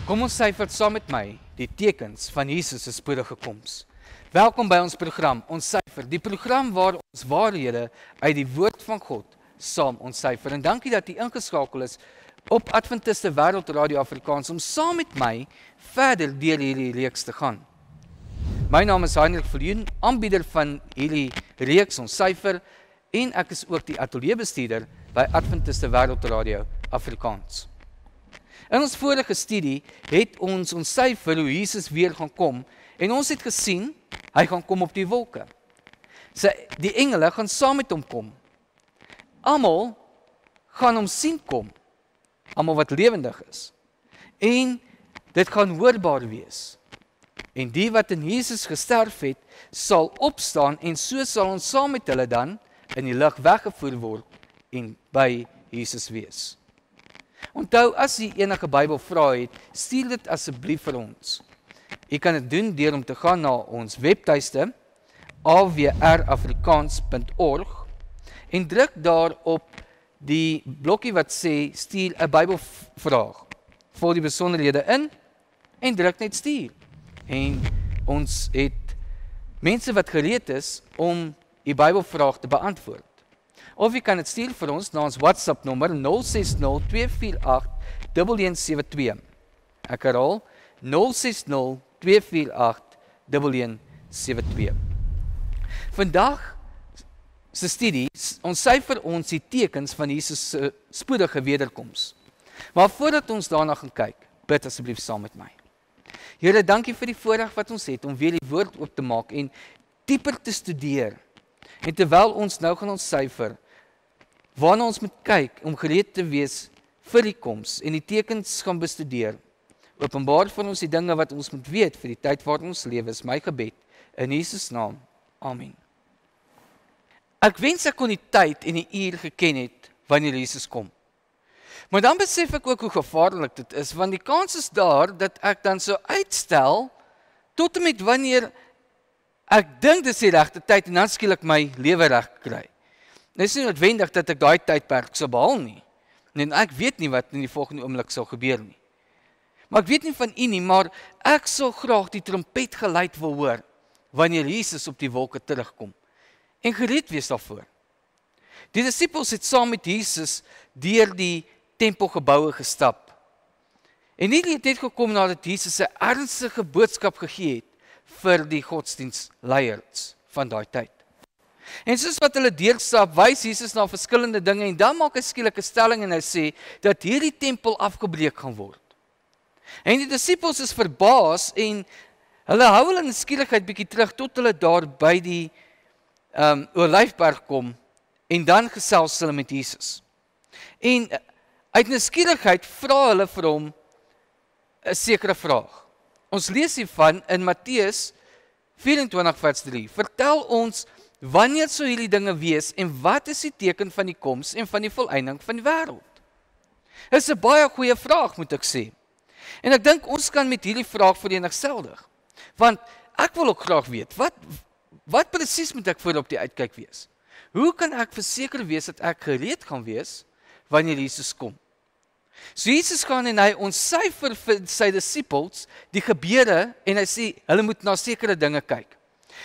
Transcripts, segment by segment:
Kom ons syfer saam met my die tekens van Jesus se spoedige koms. Welkom by ons program, ons syfer, die program waar ons waarhede uit die woord van God saam ons syfer. En dankie dat u ingeskakel is op Adventiste Wêreld Radio Afrikaans om saam met my verder deur hierdie reeks te gaan. My naam is Heinrich Viljoen, aanbieder van hierdie reeks ons syfer en ek is ook die ateljeebestuurder by Adventiste Wêreld Radio Afrikaans. In ons vorige studie het ons syfer hoe Jesus weer gaan kom en ons het gesien, hy gaan kom op die wolke. Die engele gaan saam met hom kom. Almal gaan hom sien kom, almal wat lewendig is. En dit gaan hoorbaar wees. En die wat in Jesus gesterf het, sal opstaan en so sal ons saam met hulle dan in die lig weggevoer word en by Jesus wees. Onthou, as jy enige Bybelvrae het, stuur dit asseblief vir ons. Jy kan dit doen deur om te gaan na ons webtuiste awrafrikaans.org en druk daar op die blokkie wat sê stuur 'n Bybelvraag. Vul die besonderhede in en druk net stuur. En ons het mense wat gereed is om die Bybelvraag te beantwoord. Of jy kan dit stuur vir ons na ons WhatsApp nommer 060-248-1172. Ek herhaal 060-248-1172. Vandag se studie, ons syfer ons die tekens van Jesus se spoedige wederkoms. Maar voordat ons daarna gaan kyk, bid asseblief saam met my. Here, dankie vir die voorreg wat ons het om weer die woord oop te maak en dieper te studeer. En terwyl ons nou gaan ons syfer, waarna ons moet kyk om gereed te wees vir die koms en die tekens gaan bestudeer. Openbaar vir ons die dinge wat ons moet weet vir die tyd waarin ons lewe, is my gebed in Jesus naam. Amen. Ek wens ek kon die tyd en die uur geken het wanneer Jesus kom. Maar dan besef ek ook hoe gevaarlik dit is, want die kans is daar dat ek dan so uitstel tot en met wanneer ek dink dis die regte tyd en dan skielik my lewe reg kry. Dit is nie noodwendig dat ek daai tydperk sou behaal nie. En ek weet nie wat in die volgende oomblik sal gebeur nie. Maar ek weet nie van u nie, maar ek sal graag die trompetgeluid wil hoor wanneer Jesus op die wolke terugkom en gereed wees daarvoor. Die disippels het saam met Jesus deur die tempelgeboue gestap. En hierdie het net gekom nadat Jesus 'n ernstige boodskap gegee het vir die godsdienstleiers van daai tyd. En soos wat hulle deurstap, wys Jesus na verskillende dinge en dan maak hy skielik 'n stelling en hy sê dat hierdie tempel afgebreek gaan word. En die disippels is verbaas en hulle hou hulle in skielikheid bietjie terug tot hulle daar by die Olyfberg kom en dan gesels hulle met Jesus. En uit nuuskierigheid vra hulle vir hom 'n sekere vraag. Ons lees hiervan in Matteus 24 vers 3. Vertel ons, wanneer sou hierdie dinge wees en wat is die teken van die koms en van die volëinding van die wêreld? Dit is 'n baie goeie vraag, moet ek sê. En ek dink ons kan met hierdie vraag vereenigseldig. Want ek wil ook graag weet, wat presies moet ek voor op die uitkyk wees? Hoe kan ek verseker wees dat ek gereed gaan wees wanneer Jesus kom? So Jesus gaan en hy ontsyfer vir sy disippels die gebeure en hy sê, hulle moet na sekere dinge kyk.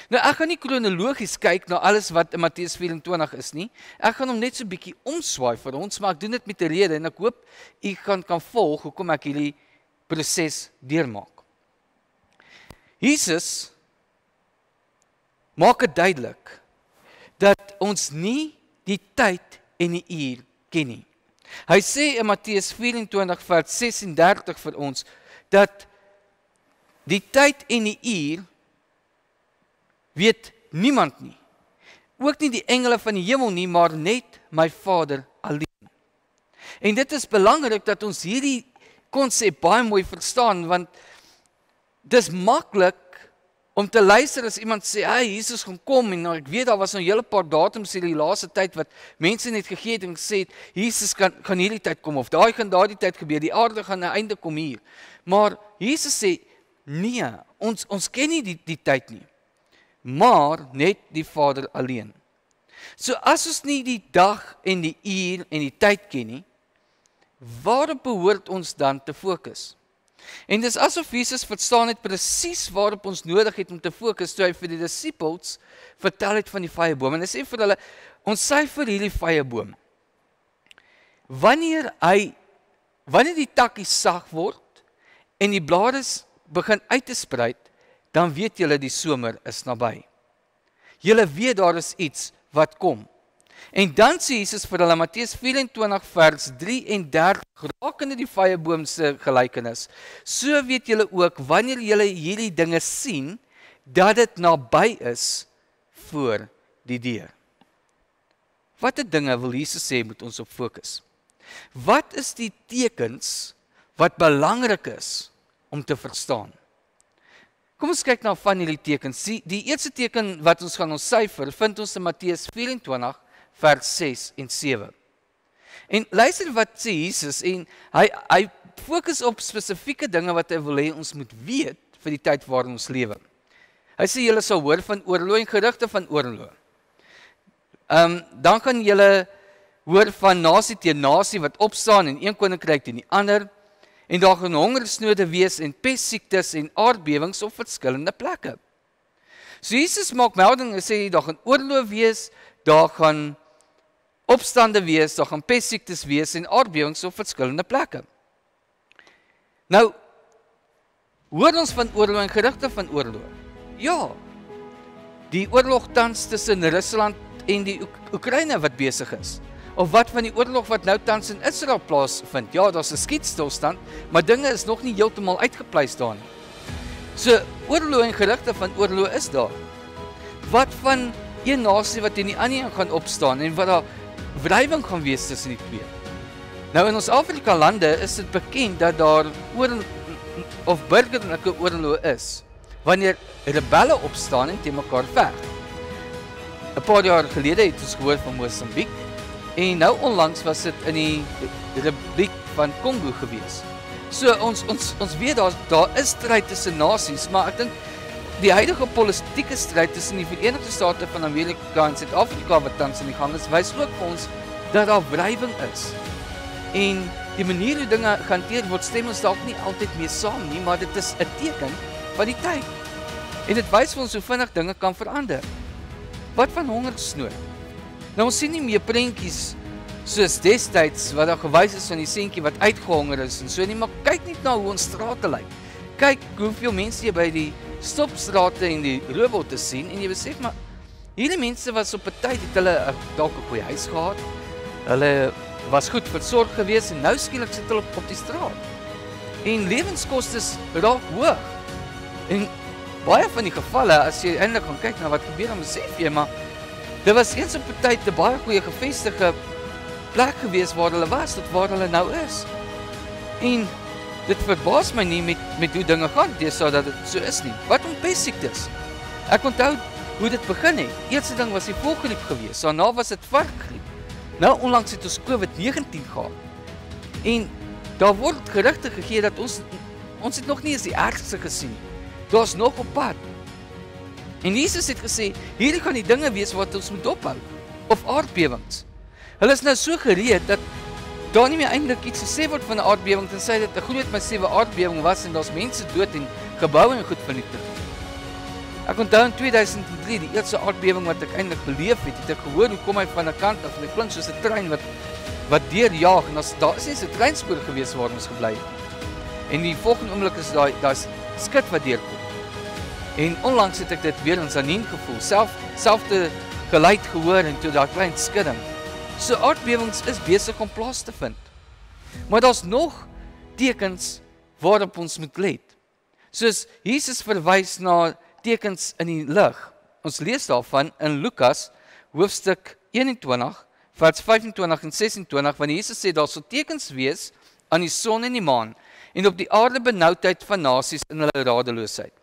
Nou ek gaan nie kronologies kyk na alles wat in Matteus 24 is nie. Ek gaan hom net so 'n bietjie omswaai vir ons, maar ek doen dit met 'n rede en ek hoop u kan volg hoekom ek hierdie proses deurmaak. Jesus maak dit duidelik dat ons nie die tyd en die uur ken nie. Hy sê in Matteus 24 vers 36 vir ons dat die tyd en die uur weet niemand nie. Ook nie die engele van die hemel nie, maar net my Vader alleen. En dit is belangrik dat ons hierdie konsep baie mooi verstaan, want dis maklik om te luister as iemand sê, hey, Jesus gaan kom, en nou, ek weet, daar was nou 'n hele paar datums in die laaste tyd, wat mense net gegee het en gesê het, Jesus gaan hierdie tyd kom, of daai gaan daardie tyd gebeur, die aarde gaan 'n einde kom hier. Maar Jesus sê, nee, ons ken nie die tyd nie, maar net die Vader alleen. So as ons nie die dag en die uur en die tyd ken nie, waarop behoort ons dan te fokus? En dis asof Jesus verstaan het presies waarop ons nodig het om te fokus, toe hy vir die disippels vertel het van die vyeboom. En hy sê vir hulle, ons syfer hierdie vyeboom. Wanneer die takkies sag word, en die blare begin uit te spruit, dan weet julle die somer is naby. Julle weet daar is iets wat kom. En dan sê Jesus vir hulle, Matteus 24 vers 33, rakende die vyeboom se gelykenis. So weet julle ook, wanneer julle hierdie dinge sien, dat dit naby is voor die deur. Watter dinge wil Jesus sê moet ons op fokus? Wat is die tekens wat belangrik is om te verstaan? Kom ons kyk na van hierdie tekens. Die eerste teken wat ons gaan ontsyfer, vind ons in Matteus 24 vers 6 en 7. En luister wat sê Jesus, en hy fokus op spesifieke dinge wat hy wil hê ons moet weet vir die tyd waarin ons lewe. Hy sê julle sal hoor van oorlog en gerugte van oorlog. Dan gaan julle hoor van nasie teen nasie wat opstaan en een koninkryk teen die ander, en daar gaan hongersnode wees en pestsiektes en aardbewings op verskillende plekke. So Jesus maak melding en sê daar gaan oorlog wees, daar gaan opstande wees, daar gaan pestsiektes wees en aardbewings op verskillende plekke. Nou, hoor ons van oorlog en gerugte van oorlog? Ja, die oorlog tans tussen Rusland en die Oekraïne wat besig is. Of wat van die oorlog wat nou tans in Israel plaasvind? Ja, daar's 'n skietstilstand, maar dinge is nog nie heeltemal uitgepleis daar nie. So, oorlog en gerugte van oorlog is daar. Wat van een nasie wat in die ander gaan opstaan en wat daar wrywing gaan wees tussen die twee? Nou in ons Afrika lande is dit bekend dat daar burgerlike oorlog is, wanneer rebelle opstaan en teen mekaar veg. 'n Paar jaar gelede het ons gehoor van Mosambiek, en nou onlangs was dit in die Republiek van Kongo gewees. So ons weet daar is stryd tussen nasies, maar ek dink die huidige politieke stryd tussen die Verenigde State van Amerika en Suid-Afrika wat tans in die gang is, wys ook vir ons dat daar wrywing is. En die manier hoe dinge gehanteer word, stem ons dalk nie altyd mee saam nie, maar dit is 'n teken van die tyd. En dit wys vir ons hoe vinnig dinge kan verander. Wat van hongersnood? Nou ons sien nie meer prentjies soos destyds wat daar gewys is van die seentjie wat uitgehonger is en so nie, maar kyk net na hoe ons strate lyk. Kyk hoeveel mense jy by die stopstrate en die robotte sien en jy besef maar hierdie mense was op 'n tyd het hulle dalk 'n goeie huis gehad. Hulle was goed versorg gewees en nou skielik sit hulle op die straat. En lewenskoste raak hoog. En baie van die gevalle, as jy eintlik gaan kyk na wat gebeur, dan besef jy maar dit was eens op 'n tyd 'n baie goeie gevestigde plek gewees waar hulle was tot waar hulle nou is. En dit verbaas my nie met hoe dinge gaan, deesdae dat dit so is nie. Wat om pestsiektes? Ek onthou hoe dit begin het. Eerste ding was die voëlgriep gewees, daarna was dit varkgriep. Nou onlangs het ons COVID-19 gehad. En daar word gerugte gegee dat ons het nog nie eens die ergste gesien. Daar's nog op pad. En Jesus het gesê, hierdie gaan die dinge wees wat ons moet ophou. Of aardbewings. Hulle is nou so gereed dat daar nie meer eintlik iets gesê word van 'n aardbewing, tensy dit 'n groot massiewe aardbewing was en daar's mense dood en geboue en goed vernietig. Ek onthou in 2003, die eerste aardbewing wat ek eintlik beleef het ek gehoor hoe kom hy van 'n kant af en dit klink soos 'n trein wat deurjaag en daar is nie 'n treinspoor gewees waar ons gebly het. En die volgende oomblik is daar's skit wat deurkom. En onlangs het ek dit weer in Zanien gevoel, selfde geluid gehoor en toe daar klein skudding. So aardbewings is besig om plaas te vind. Maar daar's nog tekens waarop ons moet let. Soos Jesus verwys na tekens in die lig. Ons lees daarvan in Lukas hoofstuk 21 vers 25 en 26 wanneer Jesus sê daar sal tekens wees aan die son en die maan en op die aarde benoudheid van nasies in hulle radeloosheid.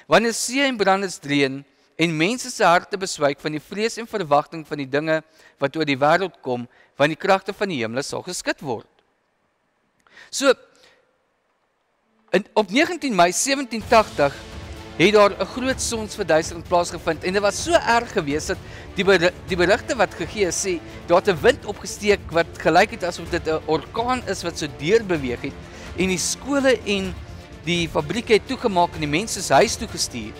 Wanneer see en branders dreun en mense se harte beswyk van die vrees en verwagting van die dinge wat oor die wêreld kom, want die kragte van die hemel sal geskit word. So op 19 Mei 1780 het daar 'n groot sonsverduistering plaasgevind en dit was so erg geweest dat die berigte wat gegee is sê daar het 'n wind opgesteek wat gelyk het asof dit 'n orkaan is wat so deurbeweeg het en die skole en die fabriek het toegemaak en die mense is huis toe gestuur.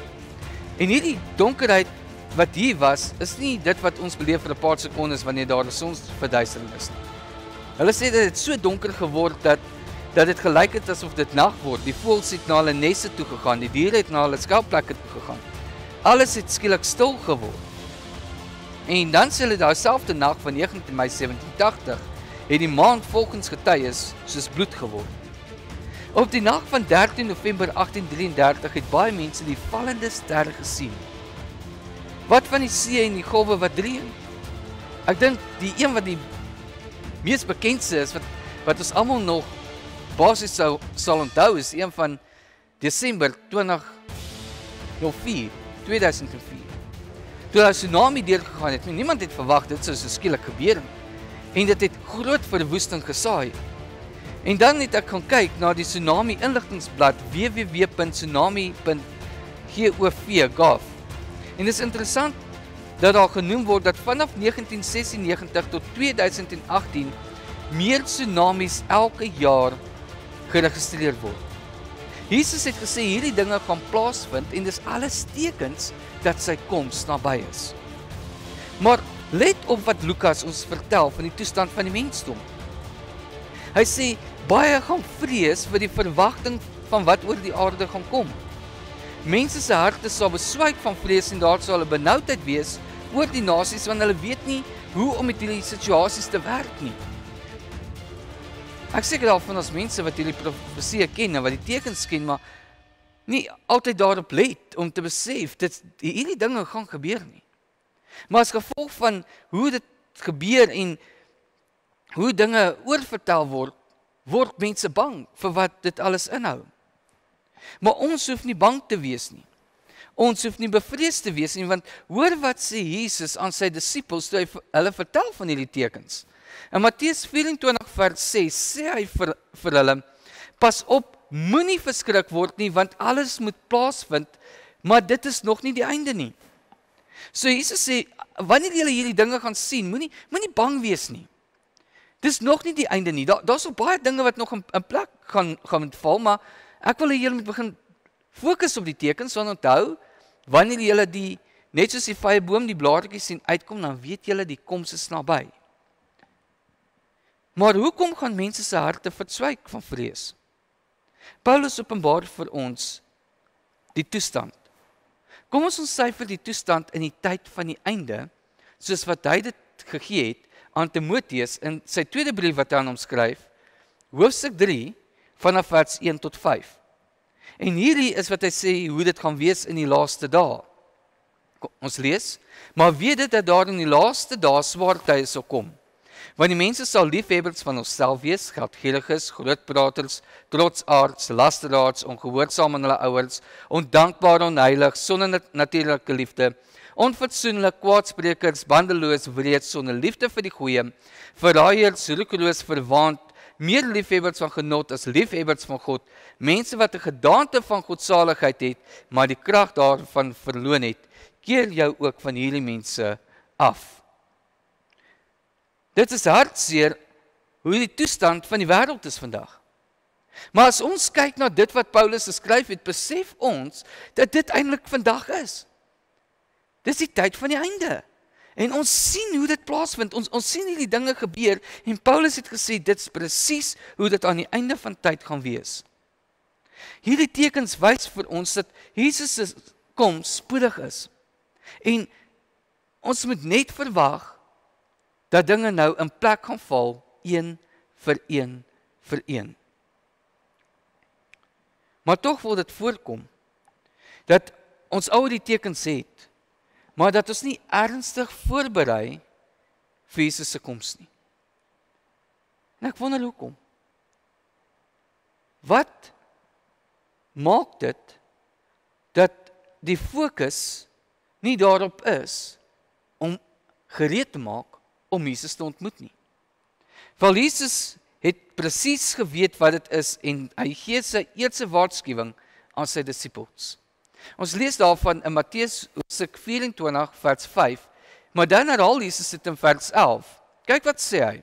En hierdie donkerheid wat hier was, is nie dit wat ons beleef vir 'n paar sekondes wanneer daar 'n sonsverduistering is nie. Hulle sê dat dit so donker geword dat dit gelyk het asof dit nag word. Die voëls het na hulle neste toe gegaan, die diere het na hulle skuilplekke toe gegaan. Alles het skielik stil geword. En dan sê hulle daarselfde nag van 19 Mei 1780 het die maan volgens getuies soos bloed geword. Op die nag van 13 November 1833 het baie mense die vallende ster gesien. Wat van die see en die golwe wat dreun? Ek dink die een wat die mees bekendste is, wat ons almal nog basies sal onthou, is een van Desember 2004. Toe daar 'n tsunami deurgegaan het, niemand het verwag dit sou so skielik gebeur. En dit het groot verwoesting gesaai. En dan het ek gaan kyk na die tsunami inligtingsblad www.tsunami.gov. En dit is interessant dat daar genoem word dat vanaf 1996 tot 2018 meer tsunamies elke jaar geregistreer word. Jesus het gesê hierdie dinge gaan plaasvind en dis alles tekens dat sy koms naby is. Maar let op wat Lukas ons vertel van die toestand van die mensdom. Hy sê baie gaan vrees vir die verwagting van wat oor die aarde gaan kom. Mense se harte sal beswyk van vrees en daar sal 'n benoudheid wees oor die nasies want hulle weet nie hoe om met hierdie situasies te werk nie. Ek seker daarvan as mense wat hierdie profesie ken en wat die tekens ken, maar nie altyd daarop let om te besef dat hierdie dinge gaan gebeur nie. Maar as gevolg van hoe dit gebeur en hoe dinge oorvertel word mense bang vir wat dit alles inhou. Maar ons hoef nie bang te wees nie. Ons hoef nie bevrees te wees nie, want hoor wat sê Jesus aan sy disippels toe hy hulle vertel van hierdie tekens. In Matteus 24 vers 6 sê hy vir hulle, pas op, moenie verskrik word nie, want alles moet plaasvind, maar dit is nog nie die einde nie. So Jesus sê, wanneer julle hierdie dinge gaan sien, moenie bang wees nie. Dis nog nie die einde nie. Daar's so baie dinge wat nog in plek gaan val, maar ek wil hê julle moet begin fokus op die tekens, want onthou, wanneer julle net soos die vyeboom die blaartjies sien uitkom, dan weet julle die koms is naby. Maar hoekom gaan mense se harte verswyk van vrees? Paulus openbaar vir ons die toestand. Kom ons ontsyfer die toestand in die tyd van die einde, soos wat hy dit gegee het aan Timoteus in sy tweede brief wat hy aan hom skryf, hoofstuk 3, vanaf vers 1 tot 5. En hierdie is wat hy sê, hoe dit gaan wees in die laaste dae. Ons lees, maar weet dit dat daar in die laaste dae swaar tye sal kom. Want die mense sal liefhebbers van onsself wees, geldgieriges, grootpraters, trotsaards, lasteraars, ongehoorsaam aan hulle ouers, ondankbaar, onheilig, sonder natuurlike liefde, onfatsoenlik, kwaadsprekers, bandeloos, wreed, sonder liefde vir die goeie, verraaiers, roekeloos, verwaand, meer liefhebbers van genot as liefhebbers van God, mense wat 'n gedaante van godsaligheid het, maar die krag daarvan verloon het, keer jou ook van hierdie mense af. Dit is hartseer hoe die toestand van die wêreld is vandag. Maar as ons kyk na dit wat Paulus geskryf het, besef ons dat dit eintlik vandag is. Dis die tyd van die einde. En ons sien hoe dit plaasvind, ons sien hierdie dinge gebeur, en Paulus het gesê, dit is presies hoe dit aan die einde van tyd gaan wees. Hierdie tekens wys vir ons dat Jesus se koms spoedig is. En ons moet net verwag dat dinge nou in plek gaan val, een vir een. Maar tog wil dit voorkom, dat ons al die tekens het, maar dat ons nie ernstig voorberei vir Jesus se koms nie. En ek wonder hoekom. Wat maak dit, dat die fokus nie daarop is, om gereed te maak, om Jesus te ontmoet nie. Wel, Jesus het presies geweet wat dit is, en hy gee sy eerste waarskuwing aan sy disippels. Ons lees daarvan in Matteus hoofstuk 24 vers 5, maar dan herhaal Jesus dit in vers 11. Kyk wat sê hy.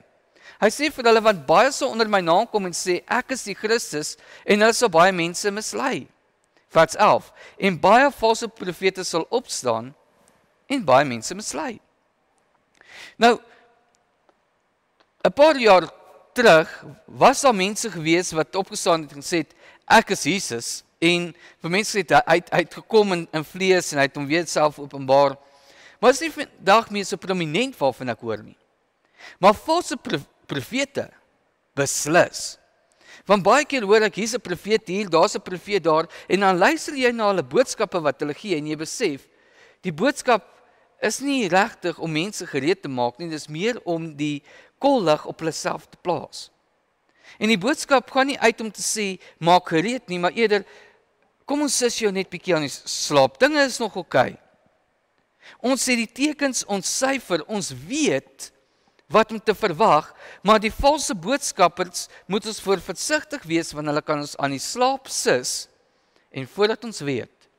Hy sê vir hulle, want baie sal onder my naam kom en sê, ek is die Christus, en hulle sal baie mense mislei. Vers 11, en baie valse profete sal opstaan, en baie mense mislei. Nou, 'n paar jaar terug, was daar mense gewees wat opgestaan het en gesê het, ek is Jesus, en vir mense het hy het gekom in vlees, en hy het hom weer self openbaar, maar is nie vandag meer so prominent waarvan ek hoor nie. Maar valse profete, beslis. Want baie keer hoor ek, hier's 'n profeet hier, daar's 'n profeet daar, en dan luister jy na hulle boodskappe wat hulle gee, en jy besef, die boodskap is nie regtig om mense gereed te maak nie, dis meer om die kollig op hulle self te plaas. En die boodskap gaan nie uit om te sê, maak gereed nie, maar eerder, kom ons sis jou net bietjie aan die slaap, dinge is nog oké. Ons sê die tekens, ons syfer, ons weet wat om te verwag, maar die valse boodskappers moet ons voor versigtig wees, want hulle kan ons aan die slaap sis, en voordat ons weet,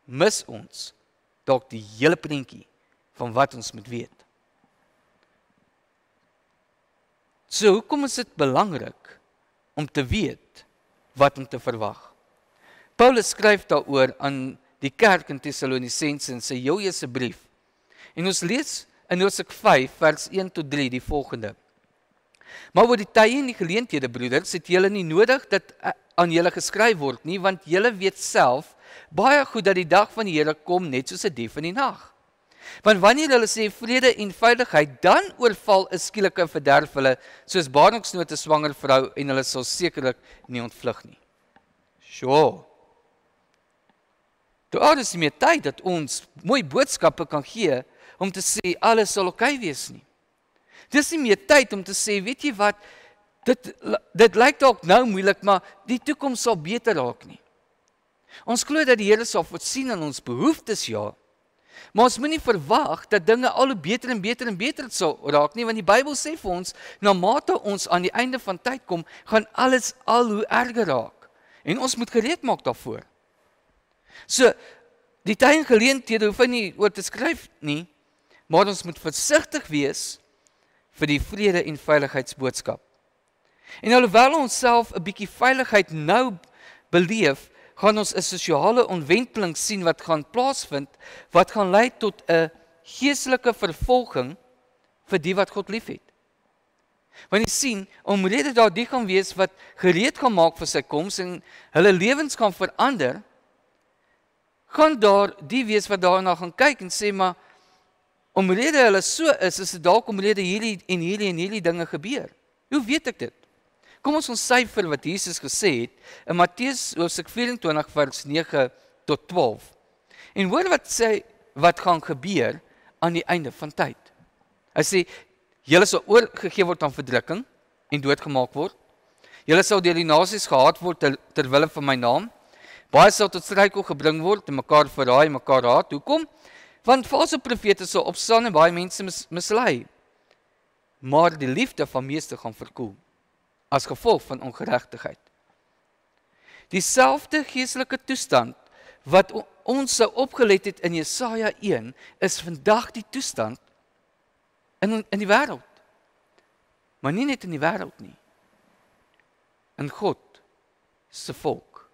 mis ons dalk die hele prentjie van wat ons moet weet. So, hoekom is dit belangrik om te weet wat om te verwag? Paulus skryf daaroor aan die kerk in Thessalonisense in sy heel eerste brief. En ons lees in Hoofstuk 5 vers 1 tot 3 die volgende. Maar oor die tye en die geleenthede, broeders, het julle nie nodig dat aan julle geskryf word nie, want julle weet self baie goed dat die dag van die Here kom net soos 'n dief in die nag. Want wanneer hulle sê vrede en veiligheid, dan oorval 'n skielike verderf hulle soos baringsnood 'n swanger vrou, en hulle sal sekerlik nie ontvlug nie. Sjoe. Daar is nie meer tyd dat ons mooi boodskappe kan gee om te sê alles sal oké wees nie. Dis nie meer tyd om te sê, weet jy wat, dit lyk dalk nou moeilik, maar die toekoms sal beter raak nie. Ons glo dat die Here sal voorsien aan ons behoeftes, ja, maar ons moenie verwag dat dinge al hoe beter en beter en beter sal raak nie, want die Bybel sê vir ons, na mate ons aan die einde van tyd kom, gaan alles al hoe erger raak, en ons moet gereed maak daarvoor. So, die tye en geleenthede hoef nie oor te skryf nie, maar ons moet versigtig wees vir die vrede en veiligheidsboodskap. En alhoewel ons self 'n bietjie veiligheid nou beleef, gaan ons 'n sosiale ontwenteling sien wat gaan plaasvind, wat gaan lei tot 'n geestelike vervolging vir die wat God liefhet. Want jy sien, omrede daar die gaan wees wat gereed gaan maak vir sy koms en hulle lewens gaan verander, gaan daar die wees wat daarna gaan kyk en sê, maar omrede hulle so is dit dalk omrede hierdie en hierdie dinge gebeur. Hoe weet ek dit? Kom ons syfer wat Jesus gesê het in Matteus hoofstuk 24 vers 9 tot 12. En hoor wat sê wat gaan gebeur aan die einde van tyd. Hy sê, julle sal oorgegee word aan verdrukking en doodgemaak word. Julle sal deur die nasies gehaat word ter wille van my naam. Baie sal tot struikel gebring word en mekaar verraai, mekaar haat. Hoekom? Want valse profete sal opstaan en baie mense mislei. Maar die liefde van meeste gaan verkoel as gevolg van ongeregtigheid. Dieselfde geestelike toestand wat ons sou opgelet het in Jesaja 1 is vandag die toestand in die wêreld. Maar nie net in die wêreld nie. In God se volk.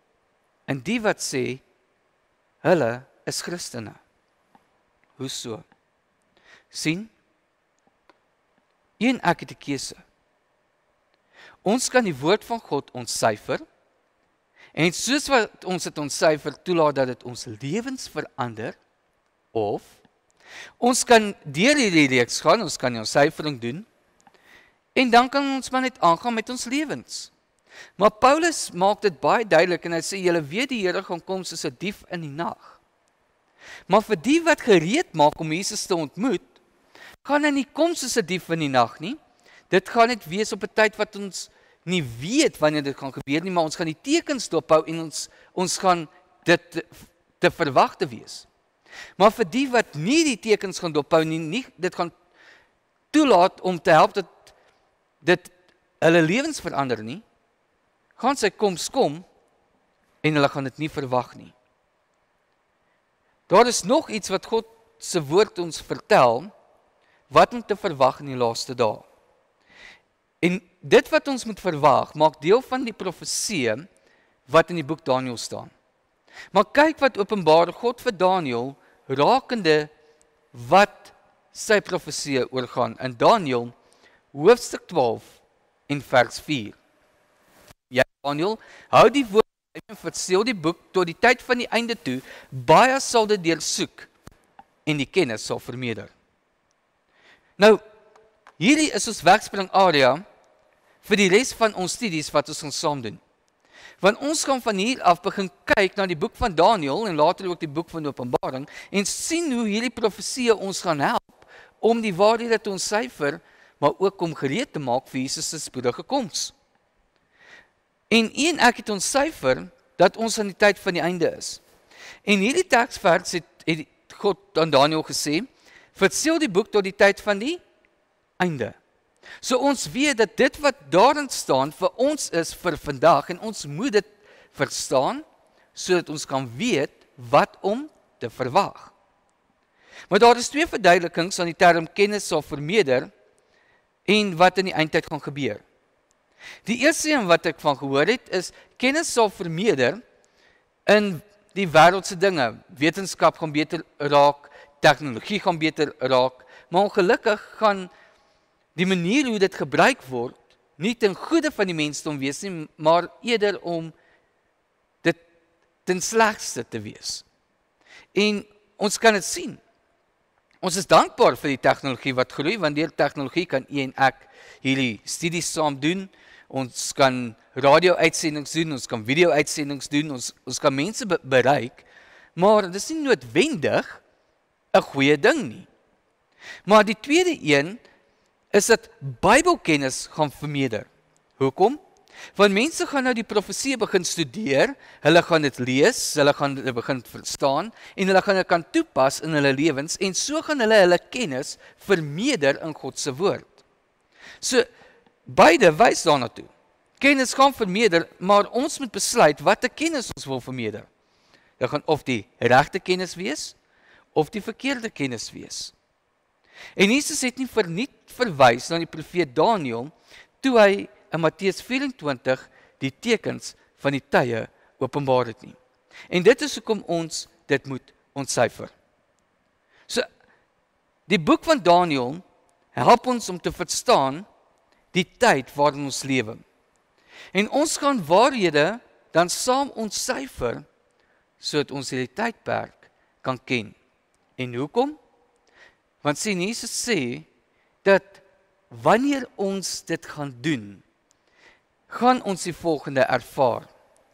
En die wat sê hulle is Christene. Hoe so? Sien? Een ek het 'n keuse. Ons kan die woord van God ontsyfer en soos wat ons dit ontsyfer toelaat dat dit ons lewens verander, of ons kan deur hierdie reeks gaan, ons kan die ontsyfering doen en dan kan ons maar net aangaan met ons lewens. Maar Paulus maak dit baie duidelik en hy sê, julle weet die Here gaan kom soos 'n dief in die nag. Maar vir die wat gereed maak om Jesus te ontmoet, gaan hy nie kom soos 'n dief in die nag nie. Dit gaan net wees op 'n tyd wat ons nie weet wanneer dit gaan gebeur nie, maar ons gaan die tekens dophou en ons gaan dit te verwag te wees. Maar vir die wat nie die tekens gaan dophou nie, dit gaan toelaat om te help dat dit hulle lewens verander nie, gaan sy koms kom en hulle gaan dit nie verwag nie. Daar is nog iets wat God se woord ons vertel, wat om te verwag in die laaste dae. En dit wat ons moet verwag, maak deel van die profesie wat in die boek Daniël staan. Maar kyk wat openbaar God vir Daniël rakende wat sy profesie oorgaan in Daniël hoofstuk 12 en vers 4. Ja, Daniël, hou die woord en verseel die boek tot die tyd van die einde toe, baie sal dit deursoek en die kennis sal vermeerder. Nou, hierdie is ons wegspring area vir die res van ons studies wat ons gaan saam doen. Want ons gaan van hier af begin kyk na die boek van Daniël en later ook die boek van Openbaring en sien hoe hierdie profesie ons gaan help om die waarhede te ontsyfer, maar ook om gereed te maak vir Jesus se spoedige koms. En ek het ontsyfer dat ons aan die tyd van die einde is. En hierdie teksvers het God aan Daniël gesê, verseel die boek tot die tyd van die einde. So ons weet dat dit wat daarin staan vir ons is vir vandag en ons moet dit verstaan sodat ons kan weet wat om te verwag. Maar daar is twee verduidelikings aan die term kennis sal vermeerder en wat in die eindtyd gaan gebeur. Die eerste een wat ek van gehoor het is kennis sal vermeerder in die wêreldse dinge. Wetenskap gaan beter raak, tegnologie gaan beter raak, maar ongelukkig gaan die manier hoe dit gebruik word, nie ten goeie van die mensdom wees nie, maar eerder om dit ten slegste te wees. En ons kan dit sien. Ons is dankbaar vir die tegnologie wat groei, want deur tegnologie kan en ek hierdie studies saam doen, ons kan radio-uitsendings doen, ons kan video-uitsendings doen, ons kan mense bereik, maar dit is nie noodwendig 'n goeie ding nie. Maar die tweede een is dat Bybelkennis gaan vermeerder. Hoekom? Want mense gaan nou die profesie begin studeer, hulle gaan dit lees, hulle gaan dit begin verstaan, en hulle gaan dit kan toepas in hulle lewens, en so gaan hulle kennis vermeerder in God se woord. So, beide wys daarna toe. Kennis gaan vermeerder, maar ons moet besluit wat 'n kennis ons wil vermeerder. Dit gaan of die regte kennis wees, of die verkeerde kennis wees. En Jesus het nie verniet verwys na die profeet Daniël, toe hy in Matteus 24 die tekens van die tye openbaar het nie. En dit is hoekom ons dit moet ontsyfer. So, die boek van Daniël help ons om te verstaan die tyd waarin ons lewe. En ons gaan waarhede dan saam ontsyfer, sodat ons hierdie tydperk kan ken. En hoekom? Want sien, Jesus sê, dat wanneer ons dit gaan doen, gaan ons die volgende ervaar.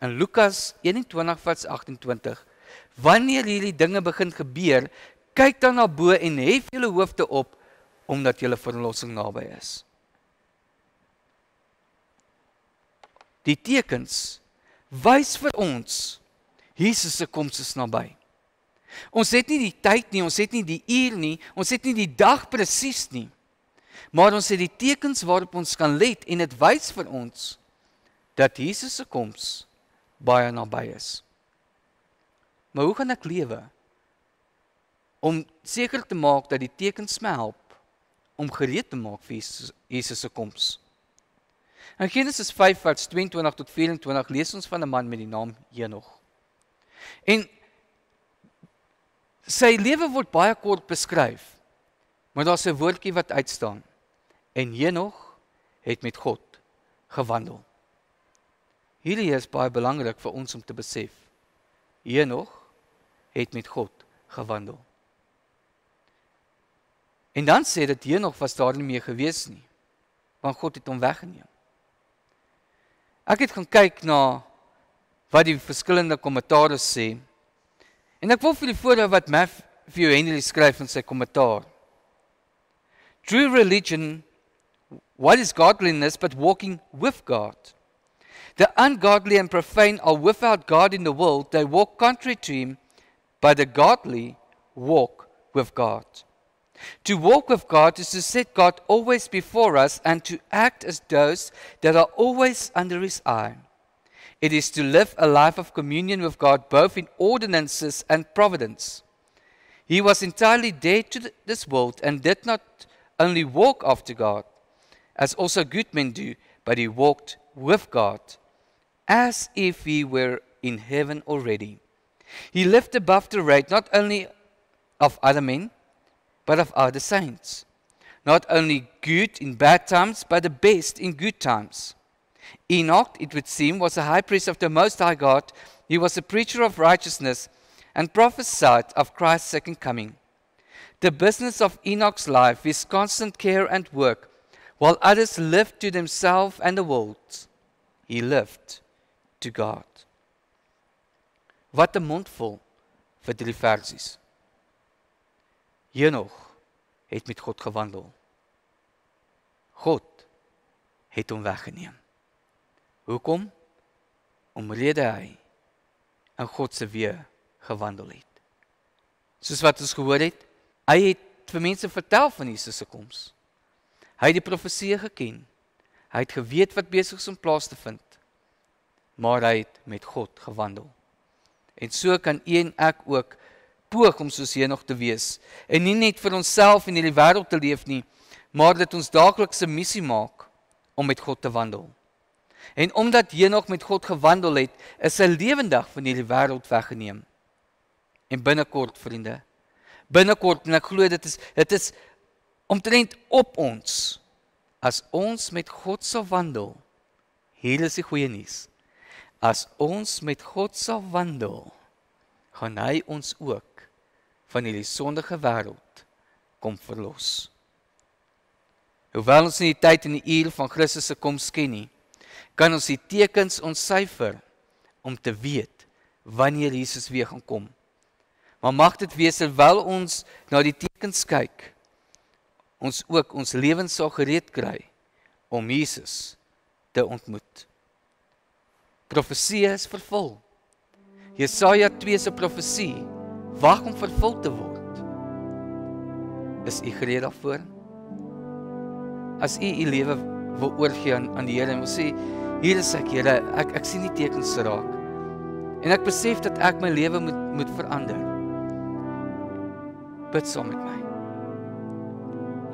In Lukas 21 vers 28, wanneer hierdie dinge begin gebeur, kyk dan na bo en hef julle hoofde op, omdat julle verlossing naby is. Die tekens wys vir ons, Jesus se koms is naby. Ons het nie die tyd nie, ons het nie die uur nie, ons het nie die dag presies nie, maar ons het die tekens waarop ons kan let, en dit wys vir ons, dat Jesus se koms baie naby is. Maar hoe gaan ek lewe? Om seker te maak dat die tekens my help, om gereed te maak vir Jesus se koms. In Genesis 5 vers 22 tot 24 lees ons van 'n man met die naam Henog. En sy lewe word baie kort beskryf, maar daar's 'n woordjie wat uitstaan. En Henog het met God gewandel. Hierdie is baie belangrik vir ons om te besef. Henog het met God gewandel. En dan sê dit Henog was daar nie meer gewees nie, want God het hom weggeneem. Ek het gaan kyk na wat die verskillende kommentaars sê, en ek wil vir die voorhou wat Matthew Henry skryf in sy kommentaar. True religion, what is godliness but walking with God? The ungodly and profane are without God in the world, they walk contrary to him, but the godly walk with God. To walk with God is to set God always before us and to act as those that are always under his eye. It is to live a life of communion with God, both in ordinances and providence. He was entirely dead to this world and did not only walk after God, as also good men do, but he walked with God, as if he were in heaven already. He lived above the rate not only of other men, but of other saints. Not only good in bad times, but the best in good times. Enoch, it would seem, was a high priest of the Most High God. He was a preacher of righteousness and prophesied of Christ's second coming. The business of Enoch's life is constant care and work, while others lived to themselves and the world. He lived to God. Wat 'n mondvol vir 3 versies. Enoch het met God gewandel. God het hom weggeneem. Hoekom? Omrede hy in God se weë gewandel het. Soos wat ons gehoor het, hy het vir mense vertel van Jesus se koms. Hy het die profeseë geken. Hy het geweet wat besig is om plaas te vind. Maar hy het met God gewandel. En so kan u en ek ook poog om soos Enoch te wees. En nie net vir onsself in hierdie wêreld te leef nie, maar dit ons daaglikse missie maak om met God te wandel. En omdat Enoch met God gewandel het, is sy lewendig van hierdie wêreld weggeneem. En binnekort, vriende, binnekort, en ek glo dit is omtrent op ons, as ons met God sal wandel, hier is die goeie nuus, as ons met God sal wandel, gaan hy ons ook van hierdie sondige wêreld kom verlos. Hoewel ons nie die tyd en die uur van Christus se koms ken nie, kan ons die tekens ontsyfer om te weet wanneer Jesus weer gaan kom. Maar mag dit wees terwyl ons na die tekens kyk, ons ook ons lewens sal gereed kry om Jesus te ontmoet. Profesie is vervul. Jesaja 2 se profesie wag om vervul te word. Is u gereed daarvoor? As u lewe wil oorgee aan die Here en wil sê, hier is ek, Here, ek sien die tekens raak. En ek besef dat ek my lewe moet verander. Bid saam met my.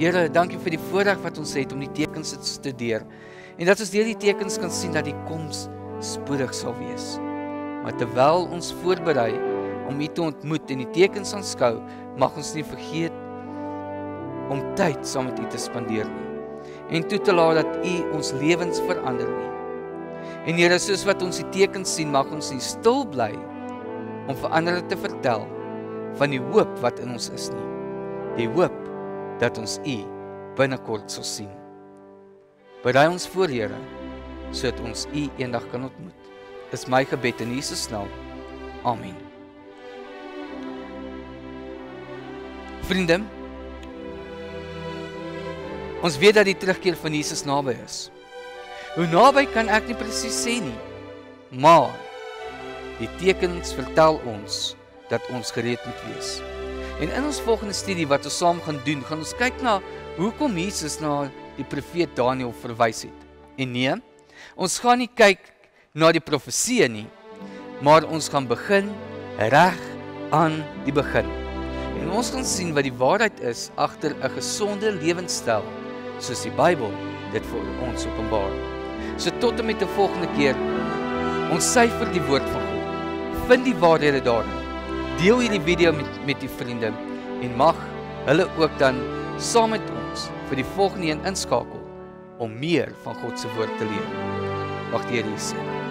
Here, dankie vir die voorreg wat ons het om die tekens te studeer. En dat ons deur die tekens kan sien dat die koms spoedig sal wees. Maar terwyl ons voorberei om u te ontmoet en die tekens aanskou, mag ons nie vergeet om tyd saam met u te spandeer nie. En toe te laat dat u ons lewens verander nie. En Here, soos wat ons die tekens sien, mag ons nie stil bly om vir ander te vertel van die hoop wat in ons is nie. Die hoop dat ons u binnekort sal sien. Berei ons voor, Here, sodat ons u eendag kan ontmoet. Is my gebed in Jesus naam. Amen. Vriende, ons weet dat die terugkeer van Jesus naby is. Hoe naby kan ek nie presies sê nie, maar die tekens vertel ons dat ons gereed moet wees. En in ons volgende studie wat ons saam gaan doen, gaan ons kyk na hoekom Jesus na die profeet Daniël verwys het. En nee, ons gaan nie kyk na die profesie nie, maar ons gaan begin reg aan die begin. En ons gaan sien wat die waarheid is agter 'n gesonde lewenstyl, soos die Bybel dit vir ons openbaar. So tot en met die volgende keer, ontsyfer die woord van God. Vind die waarhede daarin. Deel hierdie video met die vriende en mag hulle ook dan saam met ons vir die volgende een inskakel om meer van God se woord te leer. Mag die Here u seën.